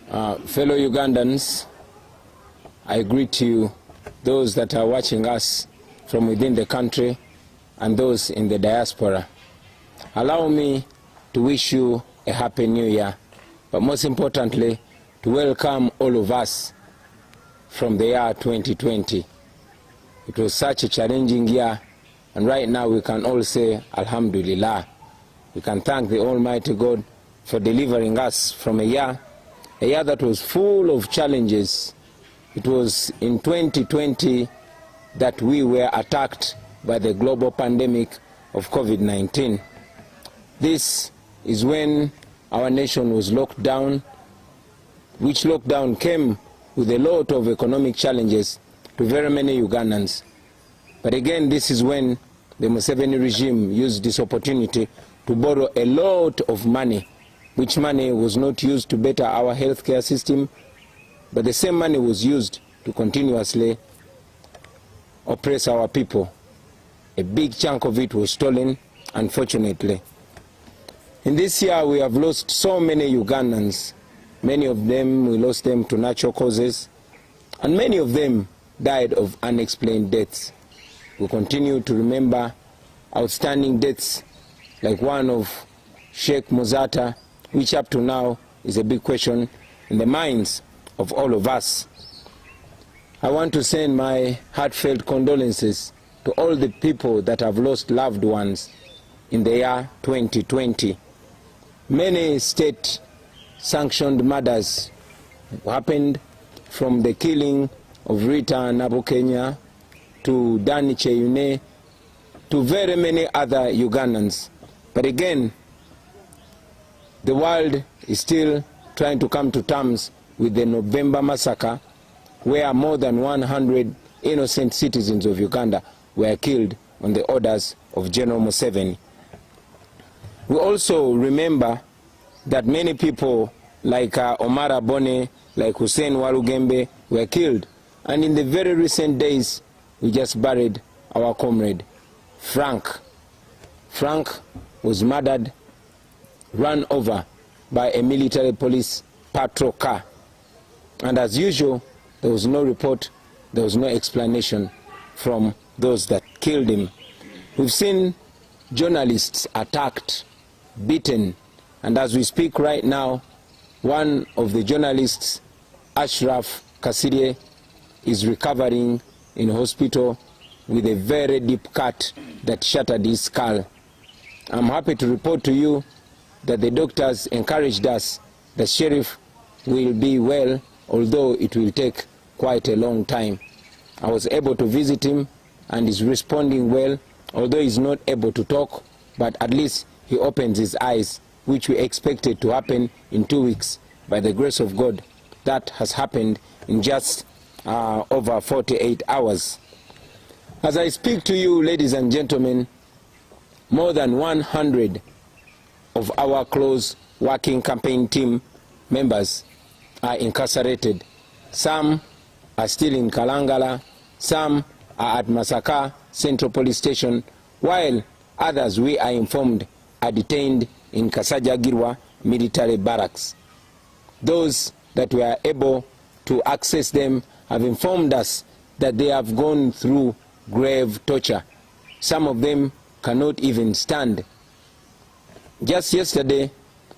Fellow Ugandans, I greet you, those that are watching us from within the country and those in the diaspora. Allow me to wish you a happy new year, but most importantly, to welcome all of us from the year 2020. It was such a challenging year, and right now we can all say Alhamdulillah. We can thank the Almighty God for delivering us from a year that was full of challenges. It was in 2020 that we were attacked by the global pandemic of COVID-19. This is when our nation was locked down, which lockdown came with a lot of economic challenges to very many Ugandans. But again, this is when the Museveni regime used this opportunity to borrow a lot of money, which money was not used to better our healthcare system, but the same money was used to continuously oppress our people. A big chunk of it was stolen, unfortunately. In this year, we have lost so many Ugandans. Many of them, we lost them to natural causes, and many of them died of unexplained deaths. We continue to remember outstanding deaths like one of Sheikh Muzata, which up to now is a big question in the minds of all of us. I want to send my heartfelt condolences to all the people that have lost loved ones in the year 2020. Many state-sanctioned murders happened, from the killing of Rita Nabokenya to Dani Cheyune to very many other Ugandans. But again, the world is still trying to come to terms with the November massacre, where more than 100 innocent citizens of Uganda were killed on the orders of General Museveni. We also remember that many people like Omar Abone, like Hussein Walugembe were killed. And in the very recent days, we just buried our comrade, Frank. Frank was murdered, run over by a military police patrol car. And as usual, there was no report, there was no explanation from those that killed him. We've seen journalists attacked, beaten, and as we speak right now, one of the journalists, Ashraf Kasirye, is recovering in hospital with a very deep cut that shattered his skull. I'm happy to report to you that the doctors encouraged us the sheriff will be well, although it will take quite a long time. I was able to visit him and he's responding well, although he's not able to talk, but at least he opens his eyes, which we expected to happen in 2 weeks. By the grace of God, that has happened in just over 48 hours. As I speak to you, ladies and gentlemen, more than 100 of our close working campaign team members are incarcerated. Some are still in Kalangala, some are at Masaka Central Police Station, while others, we are informed, are detained in Kasajagirwa Military Barracks. Those that were able to access them have informed us that they have gone through grave torture. Some of them cannot even stand. Just yesterday,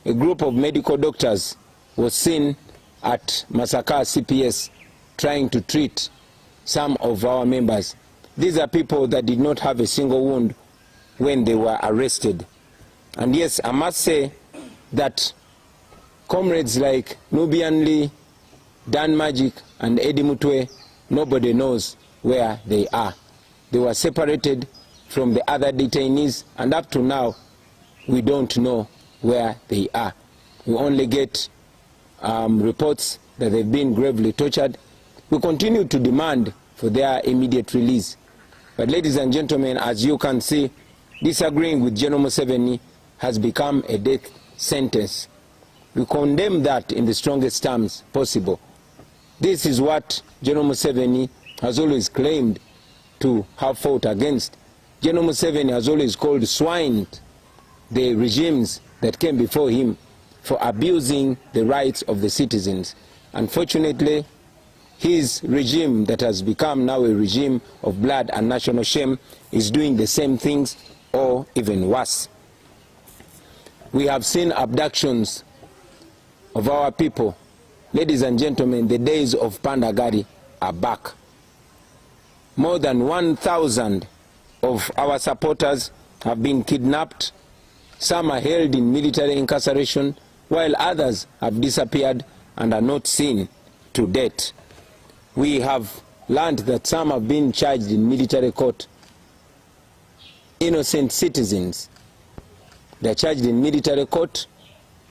a group of medical doctors was seen at Masaka CPS trying to treat some of our members. These are people that did not have a single wound when they were arrested. And yes, I must say that comrades like Nubian Lee, Dan Magic, and Eddie Mutwe, nobody knows where they are. They were separated from the other detainees, and up to now, we don't know where they are. We only get reports that they've been gravely tortured. We continue to demand for their immediate release. But ladies and gentlemen, as you can see, disagreeing with General Museveni has become a death sentence. We condemn that in the strongest terms possible. This is what General Museveni has always claimed to have fought against. General Museveni has always called swine the regimes that came before him. for abusing the rights of the citizens. Unfortunately, his regime that has become now a regime of blood and national shame is doing the same things or even worse. We have seen abductions of our people. Ladies and gentlemen, the days of Pandagari are back. More than 1,000 of our supporters have been kidnapped. Some are held in military incarceration, while others have disappeared and are not seen to date. We have learned that some have been charged in military court. Innocent citizens, they are charged in military court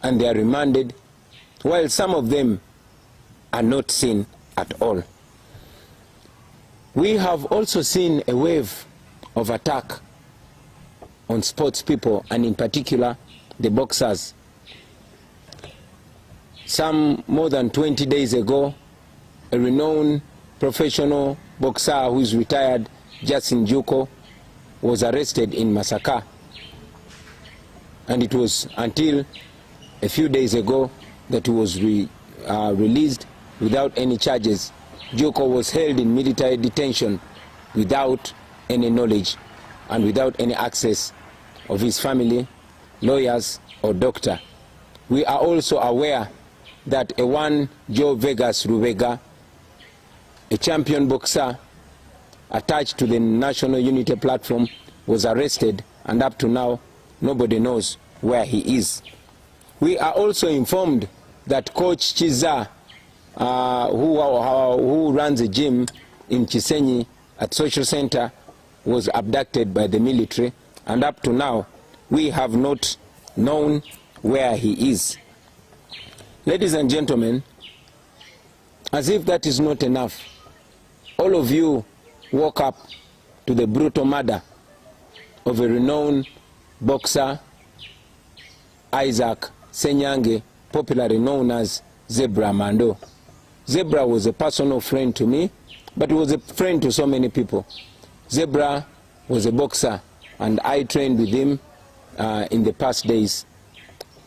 and they are remanded, while some of them are not seen at all. We have also seen a wave of attack on sports people, and in particular the boxers. Some more than 20 days ago, a renowned professional boxer who is retired, Justin Juko, was arrested in Masaka. And it was until a few days ago that he was released without any charges. Juko was held in military detention without any knowledge and without any access of his family, lawyers, or doctor. We are also aware that a one Joe Vegas Rubega, a champion boxer attached to the National Unity Platform, was arrested, and up to now nobody knows where he is. We are also informed that Coach Chiza, who runs a gym in Chisenyi at Social Center, was abducted by the military, and up to now we have not known where he is. Ladies and gentlemen, as if that is not enough, all of you woke up to the brutal murder of a renowned boxer, Isaac Senyange, popularly known as Zebra Mando. Zebra was a personal friend to me, but he was a friend to so many people. Zebra was a boxer, and I trained with him in the past days.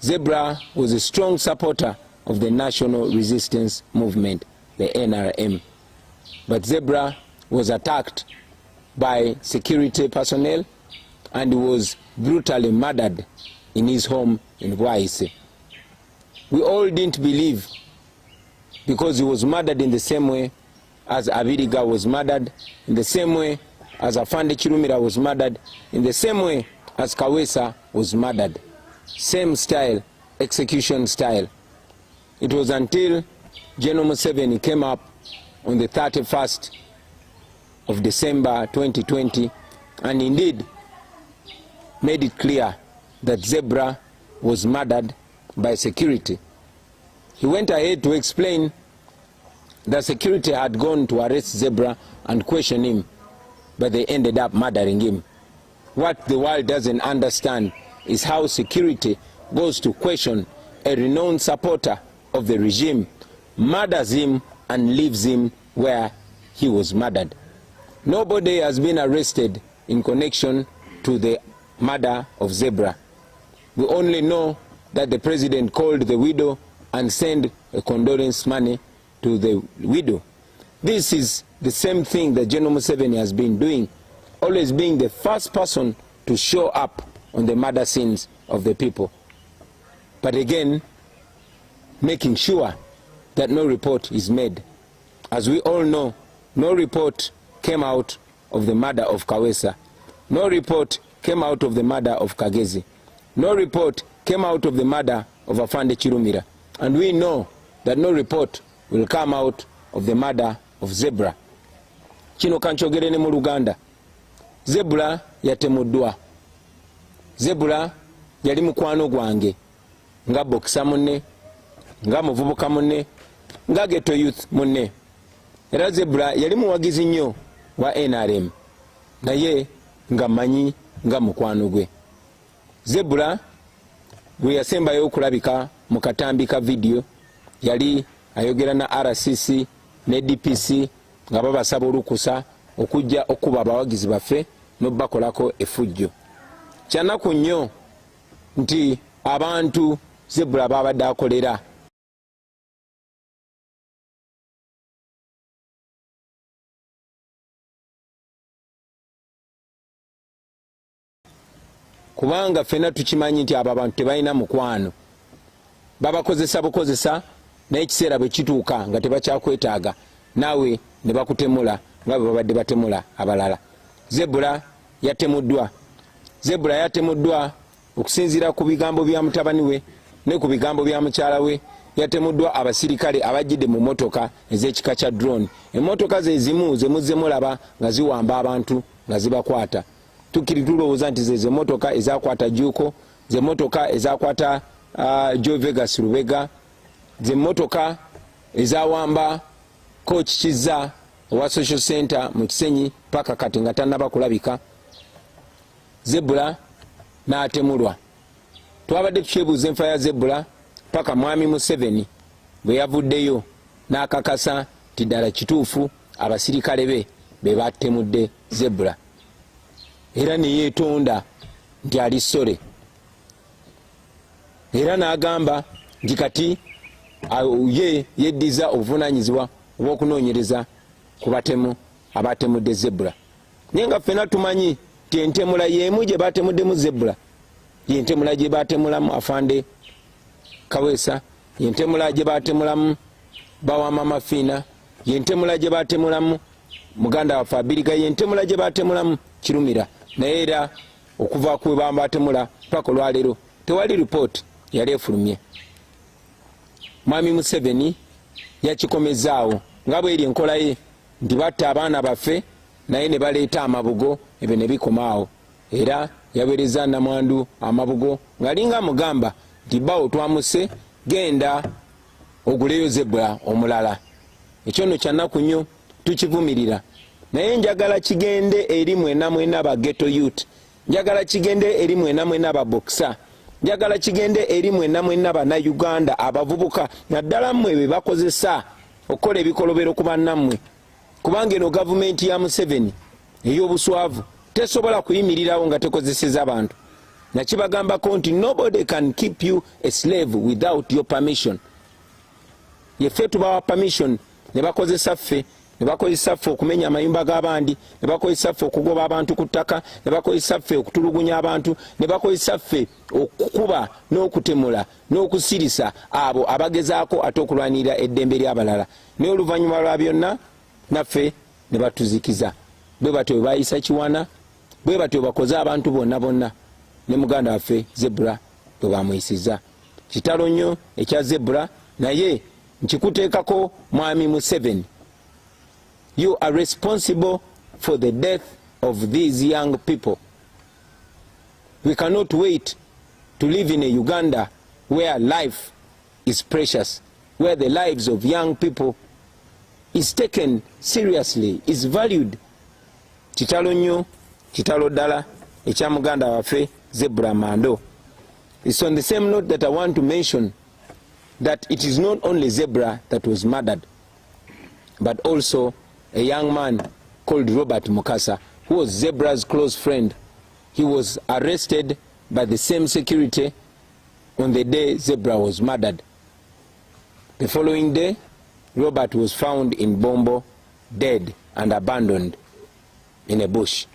Zebra was a strong supporter of the National Resistance Movement, the NRM. But Zebra was attacked by security personnel and was brutally murdered in his home in Bwaise. We all didn't believe, because he was murdered in the same way as Abiriga was murdered, in the same way as Afande Chirumira was murdered, in the same way as Kawesa was murdered. Same style, execution style. It was until General Museveni came up on the 31st of December 2020 and indeed made it clear that Zebra was murdered by security. He went ahead to explain that security had gone to arrest Zebra and question him, but they ended up murdering him. What the world doesn't understand is how security goes to question a renowned supporter of the regime, murders him and leaves him where he was murdered. Nobody has been arrested in connection to the murder of Zebra. We only know that the president called the widow and sent a condolence money to the widow. This is the same thing that General Museveni has been doing, always being the first person to show up on the murder scenes of the people. But again, making sure that no report is made. As we all know, no report came out of the murder of Kawesa. No report came out of the murder of Kagezi. No report came out of the murder of Afande Chirumira. And we know that no report will come out of the murder of Zebra. Kino kanchogere ne mu Luganda. Zebra yatemuddwa. Zebra yali mukwano gwange, nga boxer munne, nga muvubuka munne, nga ghetto youth munne. Era Zebra yali muwagizi nnyo wa NRM, naye nga manyi nga mukwano gwe. Zebra gwe yasembayo okulabika mu katambi ka video yali ayogera na RCC ne DPC nga babasaba olukusa okujja okuba abawagizi baffe n'obakolako effujjo. Kyanaku nnyo nti abantu zebula babadde akolera. Kubanga fena tukimanyi nti abo abantu tebalina mukwano, babakozesa bukozesa naye ekiseera bwe kituuka nga tebakyakwetaaga naawe ne bakutemula nga bwe babadde batemula abalala. Zebula yatemuddwa okusinziira ku bigambo bya mutabani we ne ku bigambo bya mukyala we. Yatemuddwa abasirikale abajjidde mu motoka ez'ekika kya drone. Emmotoka ze zimu ze muzze mulaba nga ziwamba abantu nga zibakwata. Tukiri tulowooza nti ze motoka ezakwata Juko, ze motoka ezakwata Joe Vegas Lubega, ze motoka ezawamba Coach Kiza owa Social Center mu Kisenyi paka kati nga tannaba kulabika. Zebula n'atemulwa. Twabadde tukyebuuza enfa ya Zebula paka mwami Museveni bwe yavuddeyo n'akakasa nti ddala kituufu abasirikale be batemudde Zebula. Era ne yeetonda nti ali ssole. Era n'agamba nti kati ye yeddiza obuvunaanyizibwa obw'okunoonyereza ku batemu abatemudde Zebula. Naye nga ffenna tumanyi nti entemula y'emu gye batemuddemu Zebula yentemula gye batemulamu Afande Kaweesa, yentemula gye batemulamu Bawama Mafiina, yentemula gye batemulamu muganda waffe Abiriga, yentemula gye batemulamu Kirumira. Naye era okuva ku batemula paka olwaleero tewali ripooti yali efulumye. Mwami Museveni yakikomezaawo nga bweri enkola ye nti batta abaana baffe naye ne baleeta amabugo ebyo ne bikomaawo. Era yaweereza namwandu amabugo ng'alinga amugamba nti bawo twamuse, genda oguleyo Zebula omulala. Ekyo nno kya nnaku nnyo tukivumirira. Naye njagala kigende eri mwena ba ghetto youth, njagala kigende eri mwena ba boxer, njagala kigende eri mwena bannayuganda abavubuka naddala mmwe be bakozesa okukola ebikolobero ku bannammwe. Kubanga eno gavumenti ya Museveni ey'obuswavu tesobola kuyimirirawo nga tekozeseza abantu. Nakibagambako nti nobody can keep you a slave without your permission. Yeffe tubawa permission ne bakozesa ffe, ne bakozesa ffe okumenya amayumba g'abandi, ne bakozesa ffe okugoba abantu ku ttaka, ne bakozesa ffe okutulugunya abantu, ne bakozesa ffe okukuba n'okutemula n'okusirisa abo abagezaako ate okulwanirira eddembe ly'abalala. Naye oluvannyuma lwa byonna naffe ne batuzikiza. Bwe batyo bayisa Kiwana, bwe batyo bakoze abantu bonna ne muganda waffe Zebula bwe bamuyisiza. Kitalo nnyo ekya Zebula, naye nkikuteekako mwami Museveni. You are responsible for the death of these young people. We cannot wait to live in a Uganda where life is precious, where the lives of young people is taken seriously, is valued. Kitalo nnyo, kitalo ddala ekya muganda waffe Zebula Mando. It's on the same note that I want to mention that it is not only Zebula that was murdered, but also a young man called Robert Mukasa, who was Zebula's close friend. He was arrested by the same security on the day Zebula was murdered. The following day, Robert was found in Bombo, dead and abandoned in a bush.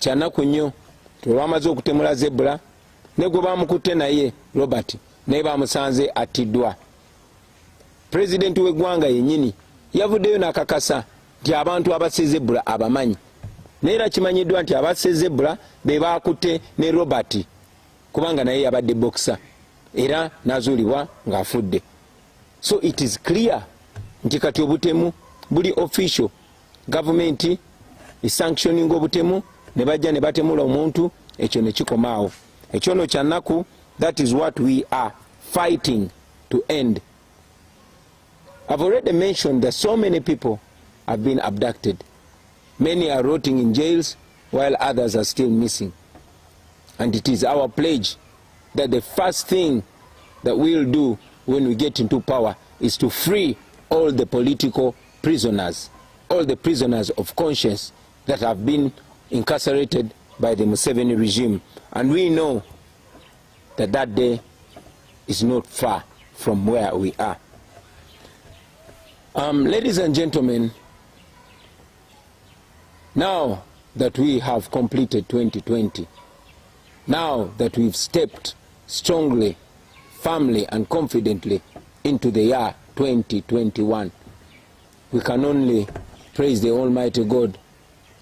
Kyanaku nnyo tulwamaze okutemula Zebula ne gwe bamukutte naye Robert naye bamusanze attiddwa. Pulezidenti w'eggwanga yennyini yavuddeyo n'akakasa nti abantu abasse Zebula abamanyi, naye era kimanyiddwa nti abasse Zebula be baakutte ne Robert kubanga naye yabadde boxer era n'azuulibwa ng'afudde. So it is clear nti kati obutemu buli official, gavumenti sanctioning obutemu ne bajja ne batemula omuntu, ekyo ne kikomaawo. Ekyo no kya nnaku. That is what we are fighting to end. I've already mentioned that so many people have been abducted. Many are rotting in jails while others are still missing. And it is our pledge that the first thing that we'll do when we get into power is to free all the political prisoners, all the prisoners of conscience that have been incarcerated by the Museveni regime. And we know that that day is not far from where we are. Ladies and gentlemen, now that we have completed 2020, now that we've stepped strongly, firmly and confidently into the year 2021, we can only praise the Almighty God.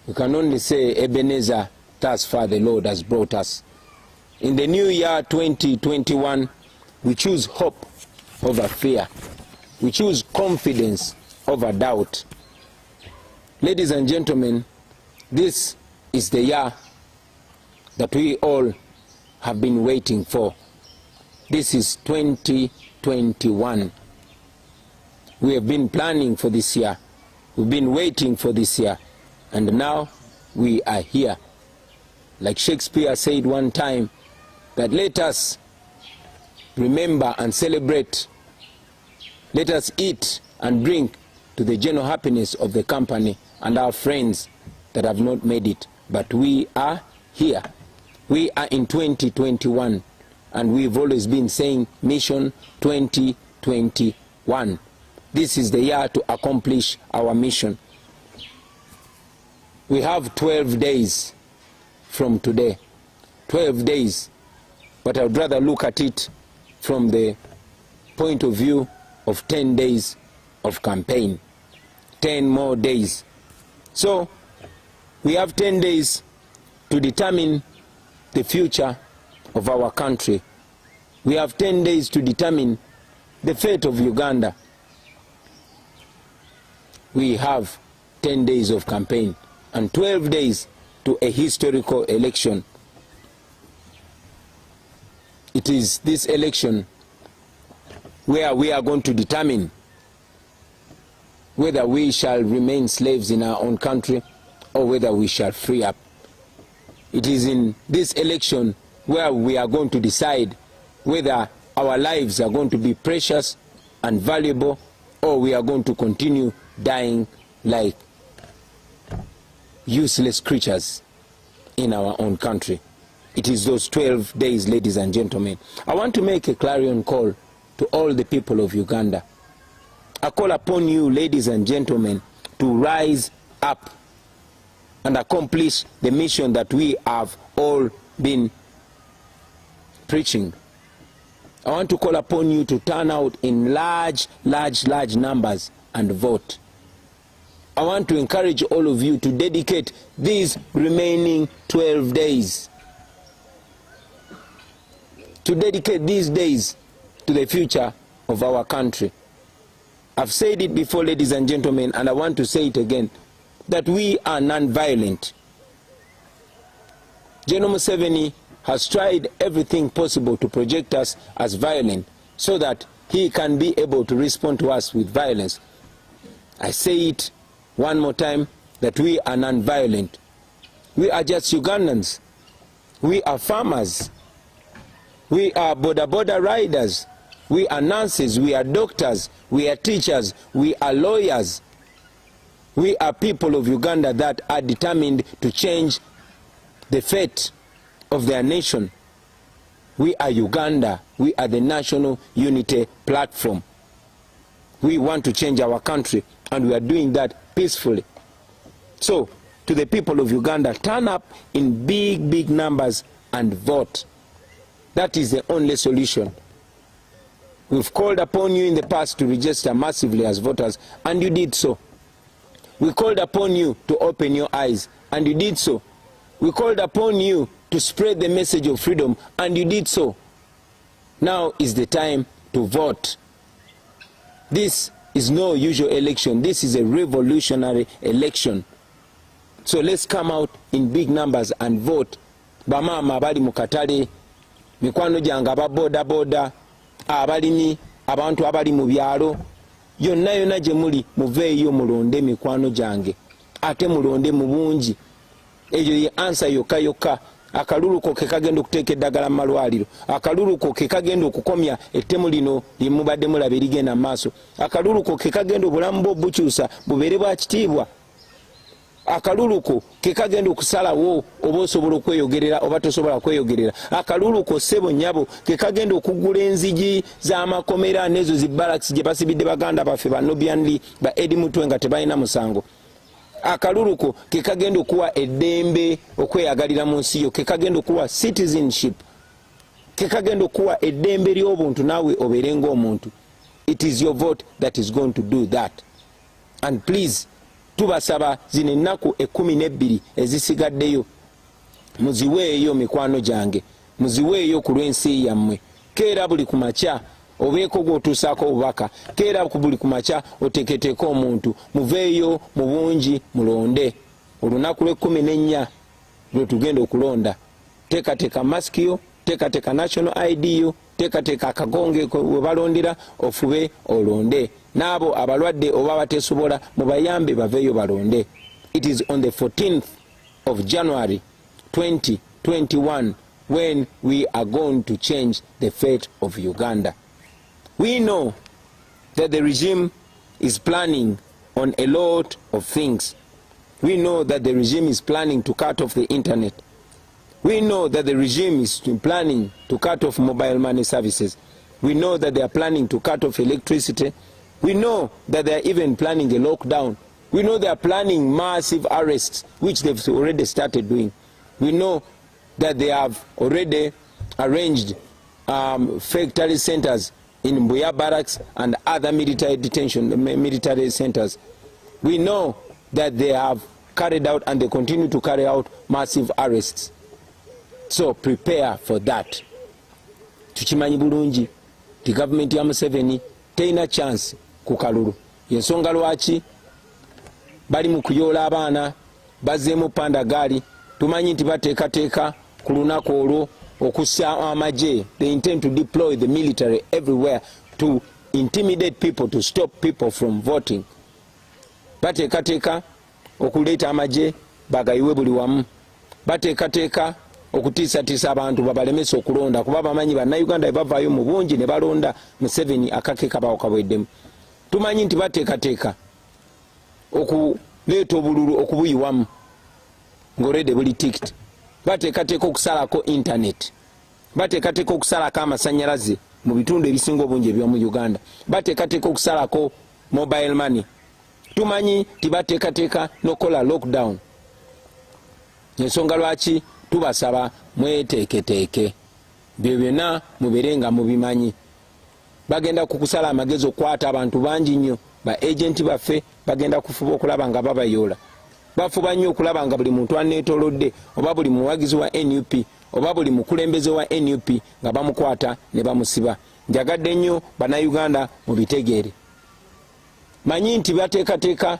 We can only say, Ebenezer, thus far the Lord has brought us. In the new year 2021, we choose hope over fear. We choose confidence over doubt. Ladies and gentlemen, this is the year that we all have been waiting for. This is 2021. We have been planning for this year. We've been waiting for this year. And now we are here. Like Shakespeare said one time, that let us remember and celebrate. Let us eat and drink to the general happiness of the company and our friends that have not made it. But we are here. We are in 2021. And we've always been saying Mission 2021. This is the year to accomplish our mission. We have 12 days from today. 12 days. But I would rather look at it from the point of view of 10 days of campaign. 10 more days. So, we have 10 days to determine the future of our country. We have 10 days to determine the fate of Uganda. We have 10 days of campaign and 12 days to a historical election. It is this election where we are going to determine whether we shall remain slaves in our own country or whether we shall free up. It is in this election where we are going to decide whether our lives are going to be precious and valuable or we are going to continue dying like useless creatures in our own country. It is those 12 days, ladies and gentlemen. I want to make a clarion call to all the people of Uganda. I call upon you, ladies and gentlemen, to rise up and accomplish the mission that we have all been preaching. I want to call upon you to turn out in large numbers and vote. I want to encourage all of you to dedicate these remaining 12 days. To dedicate these days to the future of our country. I've said it before, ladies and gentlemen, and I want to say it again, that we are non-violent. General Museveni has tried everything possible to project us as violent so that he can be able to respond to us with violence. I say it one more time, that we are non-violent. We are just Ugandans. We are farmers. We are border riders. We are nurses. We are doctors. We are teachers. We are lawyers. We are people of Uganda that are determined to change the fate of their nation. We are Uganda. We are the National Unity Platform. We want to change our country, and we are doing that peacefully. So, to the people of Uganda, turn up in big numbers and vote. That is the only solution. We've called upon you in the past to register massively as voters, and you did so. We called upon you to open your eyes, and you did so. We called upon you to spread the message of freedom, and you did so. Now is the time to vote. This is no usual election. This is a revolutionary election. So let's come out in big numbers and vote. Bamama abali mukatale, mikwano janga boda, abalimi, abantu abali mu byalo, yonna gye muli muveeyo mulonde mikwano jange. Ate mulonde mu bungi. Eyo ye answer yokka. Akaluluko ke kagenda okuteeka eddagala mu malwaliro. Akaluluko ke kagenda okukomya ettemu lino lye mubadde mulaba erigenda mu maaso. Akaluluko ke kagenda obulamu bwo bukyusa bubeere bwa kitiibwa. akaluluko ke kagenda okusalawo oba osobola okweyogerera oba tosobola kweyogerera. Akaluluko sebo nyabo ke kagenda okugula enzigi z'amakomera nezo zi barracks gye basibidde baganda baffe ba Nobianli ba Edi Mutwe nga tebalina musango. Akaluluko ke kagenda okuwa eddembe okweyagalira mu nsi yo, ke kagenda okuwa citizenship, ke kagenda okuwa eddembe ly'obuntu naawe obeerenga omuntu. It is your vote that is going to do that. And please, tubasaba zino ennaku 12 ezisigaddeyo muziweeyo mikwano gyange, muziweeyo ku lw'ensi yammwe. Keera buli ku makya obeeko gw'otuusaako obubaka, keera buli ku makya oteeketeeko omuntu, muveeyo mu bungi mulonde. Olunaku lw'14 lwe tugenda okulonda. Teekateeka masiki yo, teekateeka national ID yo, teekateeka akagonge we balondera, ofube olonde. N'abo abalwadde oba bateesobola mubayambe baveeyo balonde. It is on the 14th of January 2021 when we are going to change the fate of Uganda. We know that the regime is planning on a lot of things. We know that the regime is planning to cut off the internet. We know that the regime is planning to cut off mobile money services. We know that they are planning to cut off electricity. We know that they are even planning a lockdown. We know they are planning massive arrests, which they've already started doing. We know that they have already arranged fake terrorist centers in Mbuya barracks and other military centers. We know that they have carried out and they continue to carry out massive arrests. So prepare for that. Tukimanyi bulungi the government ya Museveni teina chance ku kalulu. Yensonga lwaki bali mu kuyoola abaana bazzeemu pandagaali. Tumanyi nti bateekateeka ku lunaku olwo okussa amagye. They intend to deploy the military everywhere to intimidate people, to stop people from voting. Bateekateeka okuleeta amagye bagayiwe buli wamu. Bateekateeka okutiisatiisa abantu babalemesa okulonda kuba bamanyi bannayuganda bavaayo mu bungi ne balonda Museveni akake kabawo kabweddemu. Tumanyi nti bateekateeka okuleeta obululu okubuyiwamu ng'olwedde buli tikiti. Bateekateeka okusalako internet. Bateekateeka okusalako amasannyalaze mu bitundu ebisinga obungi eby'omu Uganda. Bateekateeka okusalako mobile money. Tumanyi tibateekateeka n'okola lockdown. Ensonga lwaki tubasaba mweteeketeeke. Byo byonna mubeerenga mubimanyi. Bagenda kukusala amagezi okwata abantu bangi nnyo. Ba agenti baffe bagenda kufuba okulaba nga babayoola. Bafuba nnyo okulaba nga buli muntu aneetoolodde oba buli muwagizi wa NUP oba buli mukulembeze wa NUP nga bamukwata ne bamusiba. Njagadde nnyo bannayuganda mubitegeere. Manyi nti bateekateeka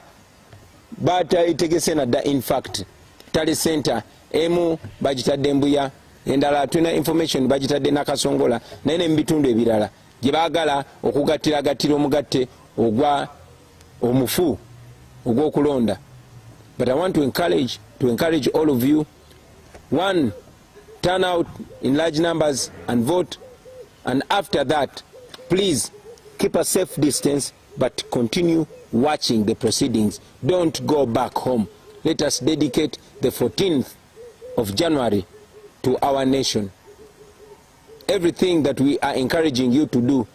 bategeese nadda in fact tali center emu bagitadde Mbuya, endala tulina information bagitadde Nakasongola naye ne mu bitundu ebirala gye baagala okugattiragatira omugatte ogwa omufu ogw'okulonda. But I want to encourage all of you, one, turn out in large numbers and vote, and after that please keep a safe distance but continue watching the proceedings. Don't go back home. Let us dedicate the 14th of January to our nation. Everything that we are encouraging you to do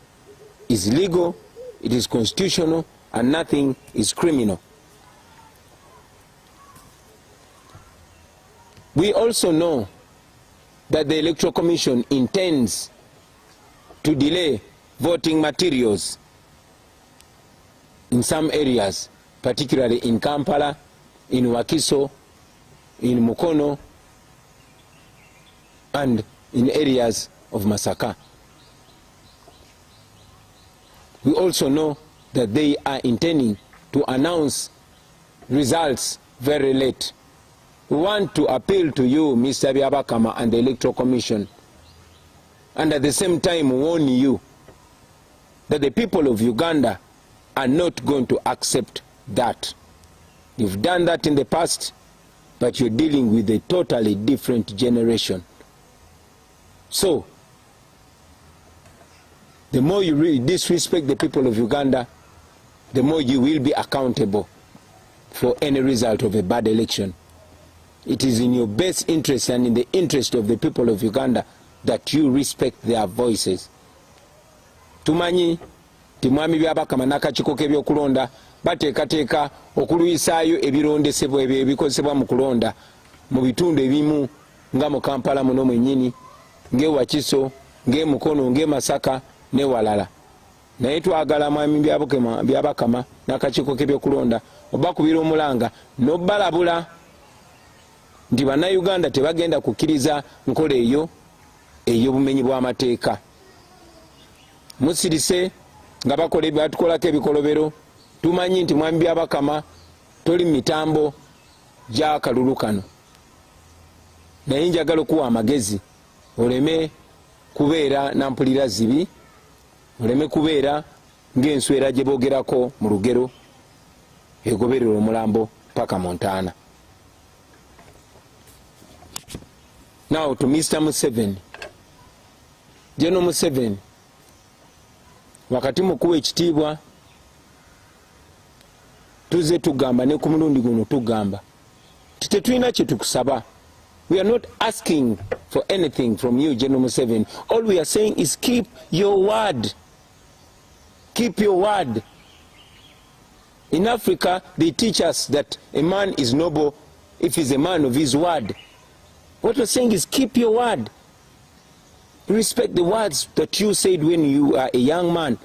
is legal, it is constitutional, and nothing is criminal. We also know that the Electoral Commission intends to delay voting materials in some areas, particularly in Kampala, in Wakiso, in Mukono, and in areas of Masaka. We also know that they are intending to announce results very late. We want to appeal to you, Mr. Byabakama and the Electoral Commission, and at the same time warn you that the people of Uganda are not going to accept that. You've done that in the past, but you're dealing with a totally different generation. So, the more you disrespect the people of Uganda, the more you will be accountable for any result of a bad election. It is in your best interest and in the interest of the people of Uganda that you respect their voices. Tumanyi timwami byabakama n'akakiiko k'ebyokulonda bateekateeka okuluyisaayo ebirondesebwa ebyo ebikozesebwa mu kulonda mu bitundu ebimu nga mu Kampala muno mwennyini, ng'e Wakiso, ng'e Mukono, ng'e Masaka ne walala. Naye twagala mwami byabakama n'akakiiko k'ebyokulonda obakubira omulanga n'obbalabula nti bannayuganda tebagenda kukkiriza nkola eyo ey'obumenyi bw'amateeka. Musirise nga batukolako ebikolobero. Tumanyi nti mwami byabakama toli mitambo gya kalulu kano, naye njagala okuwa amagezi oleme kubeera nampulira zibi, oleme kubeera ng'enswera gye boogerako mu lugero egoberera omulambo paka Montana. Now to Mr. Museveni. General Museveni, wakati mukuwa ekitiibwa tuze tugamba ne ku mulundi guno tugamba tetulina kye tukusaba. We are not asking for anything from you, General Museveni. All we are saying is keep your word. Keep your word. In Africa, they teach us that a man is noble if he's a man of his word. What we're saying is keep your word. Respect the words that you said when you are a young man.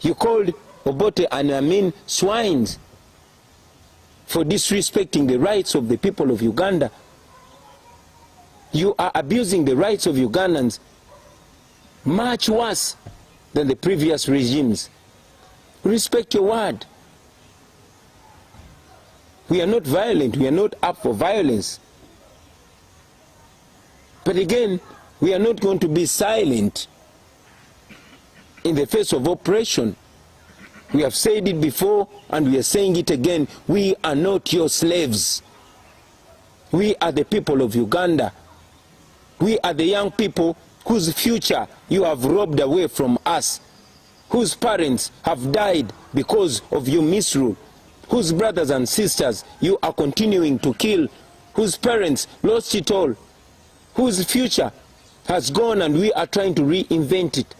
You called Obote and Amin swines for disrespecting the rights of the people of Uganda. You are abusing the rights of Ugandans much worse than the previous regimes. Respect your word. We are not violent. We are not up for violence. But again, we are not going to be silent in the face of oppression. We have said it before and we are saying it again. We are not your slaves. We are the people of Uganda. We are the young people whose future you have robbed away from us, whose parents have died because of your misrule, whose brothers and sisters you are continuing to kill, whose parents lost it all, whose future has gone and we are trying to reinvent it.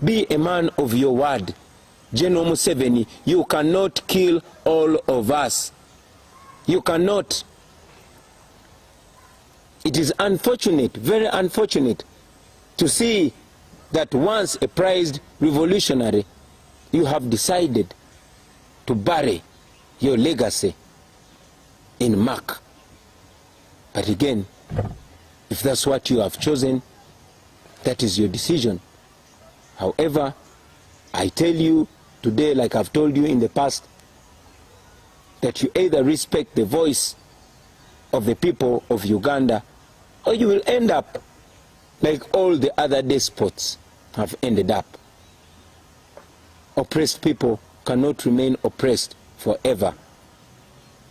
Be a man of your word. General Museveni, you cannot kill all of us. You cannot. It is unfortunate, very unfortunate, to see that once a prized revolutionary, you have decided to bury your legacy in muck. But again, if that's what you have chosen, that is your decision. However, I tell you today, like I've told you in the past, that you either respect the voice of the people of Uganda, or you will end up like all the other despots have ended up. Oppressed people cannot remain oppressed forever.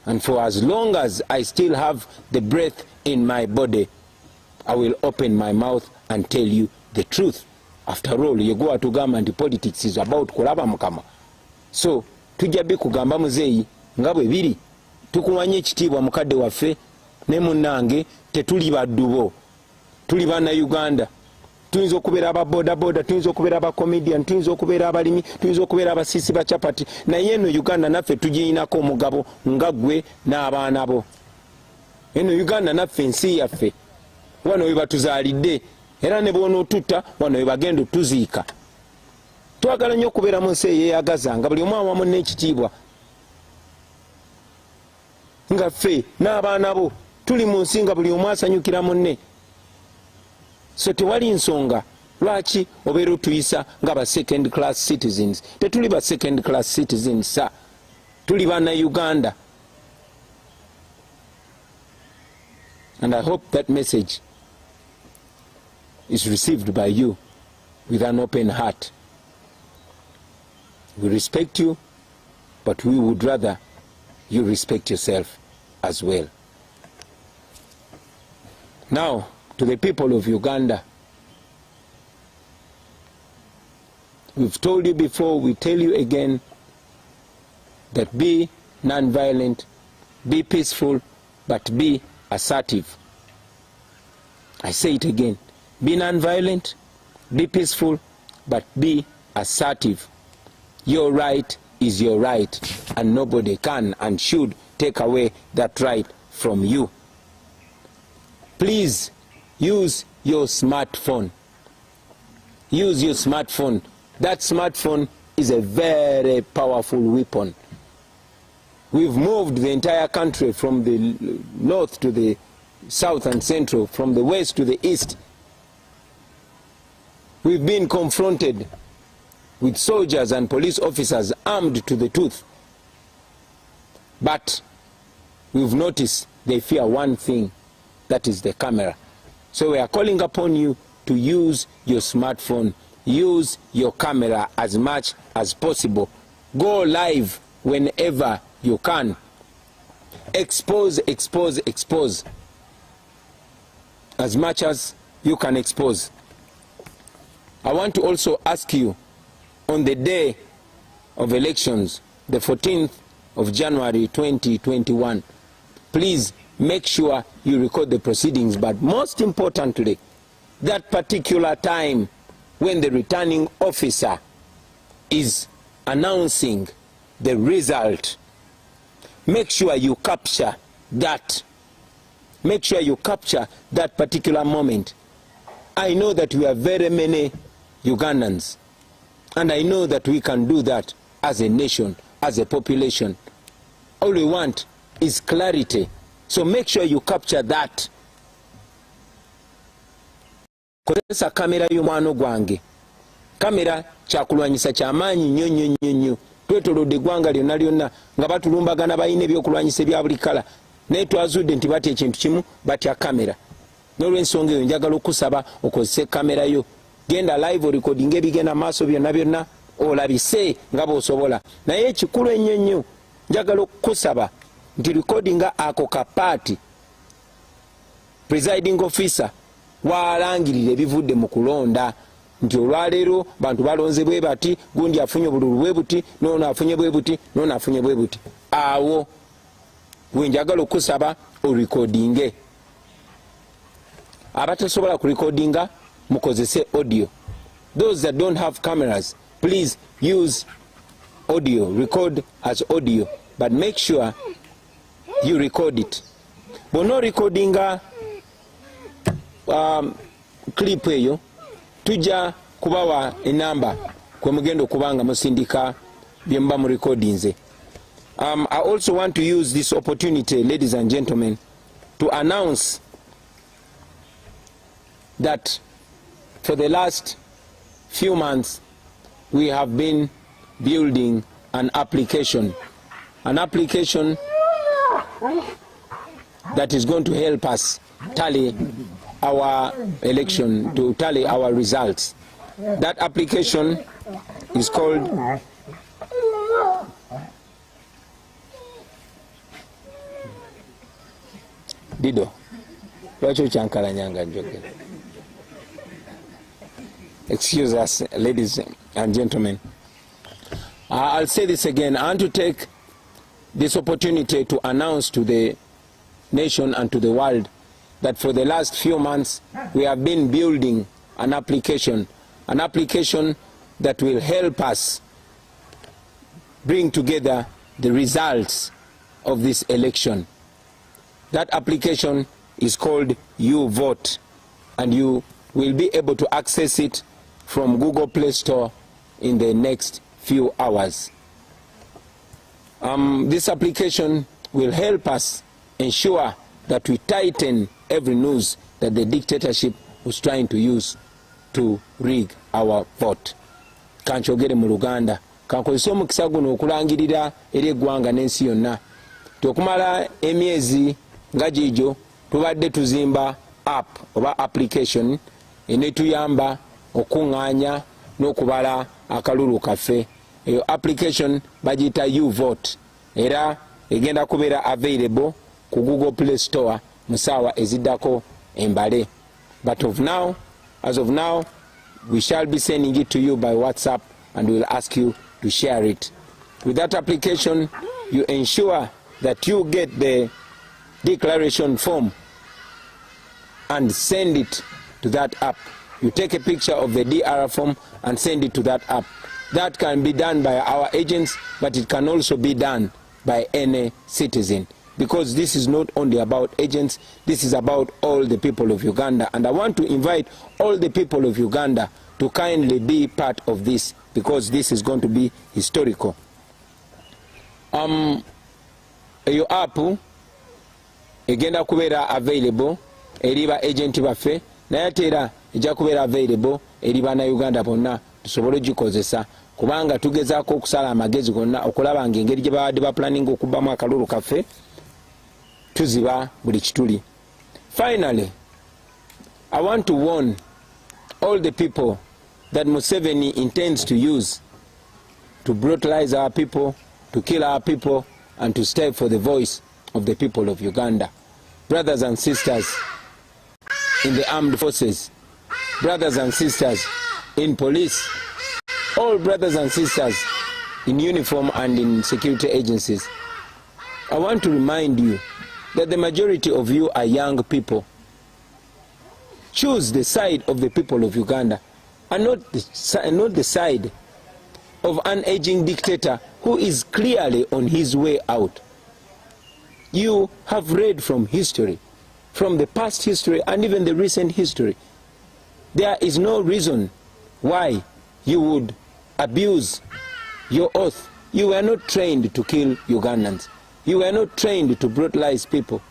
And for as long as I still have the breath in my body, I will open my mouth and tell you the truth. After all, you go to government, politics is about kulaba mukama. So, tujabe kugamba muzeyi, ngabwe biri, tukuwanye ekitiibwa mukadde waffe, ne munnange tetuli baddubo. Tuli bana Uganda. Tuyinza okubeera aba boda boda, tuyinza okubeera aba comedian, tuyinza okubeera abalimi, tuyinza okubeera abasiisi ba chapati. Naye eno Uganda naffe tugiyinako omugabo nga ggwe n'abaana bo. Eno Uganda naffe ensi yaffe. Wano we batuzaalidde. Era ne bw'onootutta wano we bagenda otuziika. Twagala nnyo okubeera mu nsi eyeeyagaza nga buli omu awamu n'ekitiibwa. Nga ffe n'abaana bo tuli mu nsi nga buli omu asanyukira munne. So tewali nsonga lwaki obeera otuyisa nga ba second class citizens. Tetuli ba second class citizens sa. Tuli bana Uganda. And I hope that message is received by you with an open heart. We respect you, but we would rather you respect yourself as well. Now, to the people of Uganda, we've told you before, we tell you again, that be non-violent, be peaceful, but be assertive. I say it again. Be non-violent, be peaceful, but be assertive. Your right is your right, and nobody can and should take away that right from you. Please use your smartphone. Use your smartphone. That smartphone is a very powerful weapon. We've moved the entire country from the north to the south and central, from the west to the east. We've been confronted with soldiers and police officers armed to the tooth. But we've noticed they fear one thing, that is the camera. So we are calling upon you to use your smartphone, use your camera as much as possible. Go live whenever you can. Expose, expose, expose. As much as you can expose. I want to also ask you, on the day of elections, the 14th of January 2021, please make sure you record the proceedings, but most importantly, that particular time when the returning officer is announcing the result, make sure you capture that. Make sure you capture that particular moment. I know that we are very many Ugandans, and I know that we can do that as a nation, as a population. All we want is clarity. So make sure you capture that. Kozesa kamera y'omwana gwange. Kamera kyakulwanyisa ky'amaanyi nnyo nnyo nnyo nnyo. Twetolodde eggwanga lyonna lyonna nga batulumbagana balina ebyokulwanyisa ebya buli kala. Naye twazudde nti batya ekintu kimu, batya kamera. N'olw'ensonga eyo njagala okusaba okozese kamera yo. Genda live recording ebigenda maaso byonna byonna olabise nga bw'osobola. Naye ekikulu ennyo nnyo njagala okukusaba nti recording ako kapaati presiding officer waalangirira ebivudde mu kulonda, nti olwaleero bantu balonze bwe bati, gundi afunye obululu bwe buti, n'ono afunye bwe buti, n'ono afunye bwe buti. Awo wenjagala okusaba orecordinge. Abatasobola kurecordinga mukozese audio. Those that don't have cameras, please use audio, record as audio, but make sure you record it. Bono recordinga clip eyo, tujja kubawa enamba kwe mugenda okubanga musindika byemba mu recordinze. I also want to use this opportunity, ladies and gentlemen, to announce that for the last few months we have been building an application that is going to help us tally our election, to tally our results. That application is called Dido. Excuse us, ladies and gentlemen. I'll say this again. I want to take this opportunity to announce to the nation and to the world that for the last few months we have been building an application that will help us bring together the results of this election. That application is called You Vote, and you will be able to access it from Google Play Store in the next few hours. This application will help us ensure that we tighten every noose that the dictatorship was trying to use to rig our vote. Kanchogere mu Luganda, kankozesa omukisa guno okulangirira eri eggwanga n'ensi yonna. Tokumala emyezi nga gijo tubadde tuzimba app oba application enetuyamba okuŋŋaanya n'okubala akalulu kaffe. Eyo application bagiyita You Vote, era egenda kubeera available ku Google Play Store mu ssaawa eziddako embale. But as of now, we shall be sending it to you by WhatsApp, and we will ask you to share it. With that application, you ensure that you get the declaration form and send it to that app. You take a picture of the DR form and send it to that app. That can be done by our agents, but it can also be done by any citizen, because this is not only about agents, this is about all the people of Uganda. And I want to invite all the people of Uganda to kindly be part of this, because this is going to be historical. Your app egenda kubeera available eri ba agent baffe, naye ate era ejja kubeera available eri bannayuganda bonna tusobole ogikozesa, kubanga tugezaako okusala amagezi gonna okulaba ng'engeri gye babadde baplaninga okubbamu akalulu kaffe tuziba buli kituli. Finally, I want to warn all the people that Museveni intends to use to brutalize our people, to kill our people, and to stay for the voice of the people of Uganda. Brothers and sisters in the armed forces, brothers and sisters in police, all brothers and sisters in uniform and in security agencies, I want to remind you that the majority of you are young people. Choose the side of the people of Uganda, and not the side of an aging dictator who is clearly on his way out. You have read from history, from the past history and even the recent history. There is no reason why you would abuse your oath. You were not trained to kill Ugandans. You were not trained to brutalize people.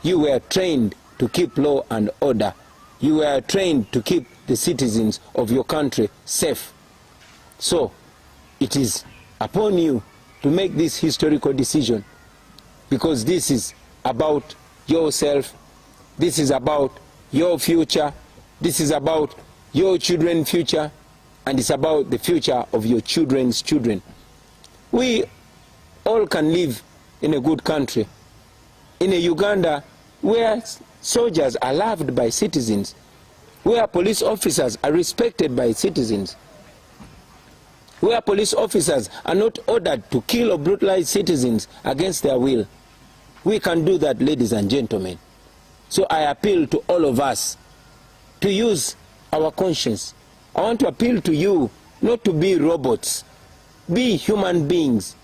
You were trained to keep law and order. You were trained to keep the citizens of your country safe. So, it is upon you to make this historical decision, because this is about yourself, this is about your future, this is about your children's future, and it's about the future of your children's children. We all can live in a good country, in a Uganda where soldiers are loved by citizens, where police officers are respected by citizens, where police officers are not ordered to kill or brutalize citizens against their will. We can do that, ladies and gentlemen. So I appeal to all of us to use our conscience. I want to appeal to you not to be robots. Be human beings.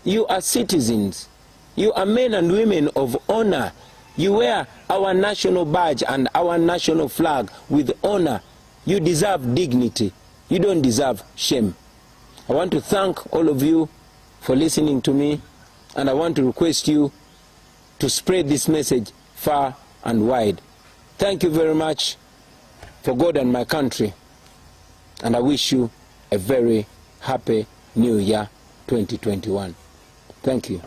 You are citizens. You are men and women of honor. You wear our national badge and our national flag with honor. You deserve dignity. You don't deserve shame. I want to thank all of you for listening to me, and I want to request you to spread this message far and wide. Thank you very much, for God and my country, and I wish you a very happy New Year 2021. Thank you.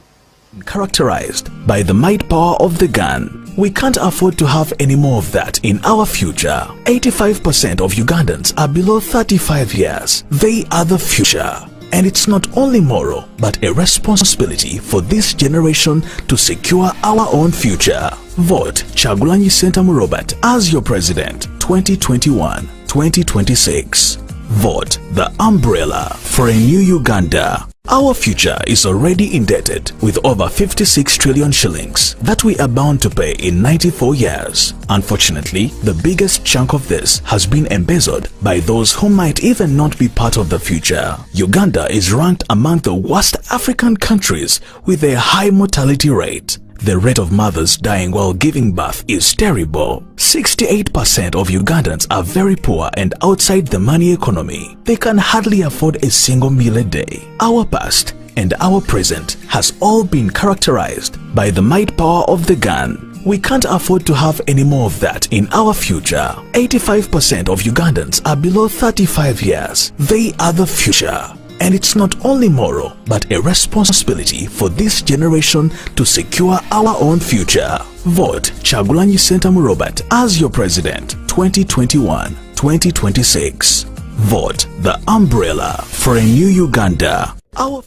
Characterized by the might power of the gun, we can't afford to have any more of that in our future. 85% of Ugandans are below 35 years. They are the future. And it's not only moral, but a responsibility for this generation to secure our own future. Vote Chagulanyi Sentamu Robert as your president 2021-2026. Vote the umbrella for a new Uganda. Our future is already indebted with over 56 trillion shillings that we are bound to pay in 94 years. Unfortunately, the biggest chunk of this has been embezzled by those who might even not be part of the future. Uganda is ranked among the worst African countries with a high mortality rate. The rate of mothers dying while giving birth is terrible. 68% of Ugandans are very poor and outside the money economy. They can hardly afford a single meal a day. Our past and our present has all been characterized by the might power of the gun. We can't afford to have any more of that in our future. 85% of Ugandans are below 35 years. They are the future. And it's not only moral, but a responsibility for this generation to secure our own future. Vote Chagulanyi Sentamu Robert as your president 2021-2026. Vote the umbrella for a new Uganda. Our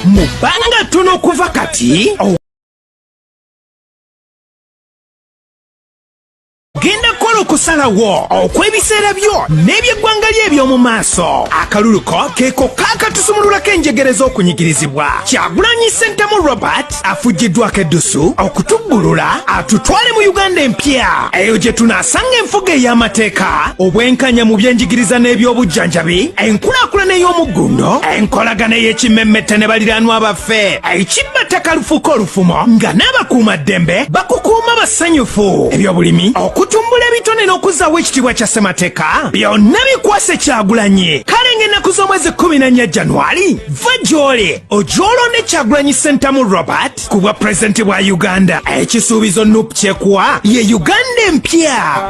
Mubanga tuno kuva kati genda kola okusalawo okwebiseera byo n'ebyeggwanga ebirali eby'omu maaso. Akaluluko keeko kaakatusumululako enjegereza okunyigirizibwa. Kyagulanyi Ssentamu Robert afuggiddwako eddusu okutubbulula atutwale mu Uganda empya. Eyo gye tunaasanga enfuga ey'amateeka, obwenkanya mu byenjigiriza n'ebyobujjanjabi, enkulaakulana ey'omuggundo, enkolagana ey'ekimmemmette ne baliraanwa baffe, ekibbattaka lufuuka olufumo nga n'abakuumaddembe bakukuuma basanyufu, ebyobulimi, okutumbula ebitone n'okuzzaawo ekitiibwa kya ssemateeka, byonna bikwase Kyagulanyi. Kale ng'ennaku z'omwezi 14 Januari, va gy'oli ogyolonde Kyagulanyi Ssentamu Robert ku bwa pulezidenti bwa Uganda. Ekisuubizo NUP kyekuwa ye Uganda empya.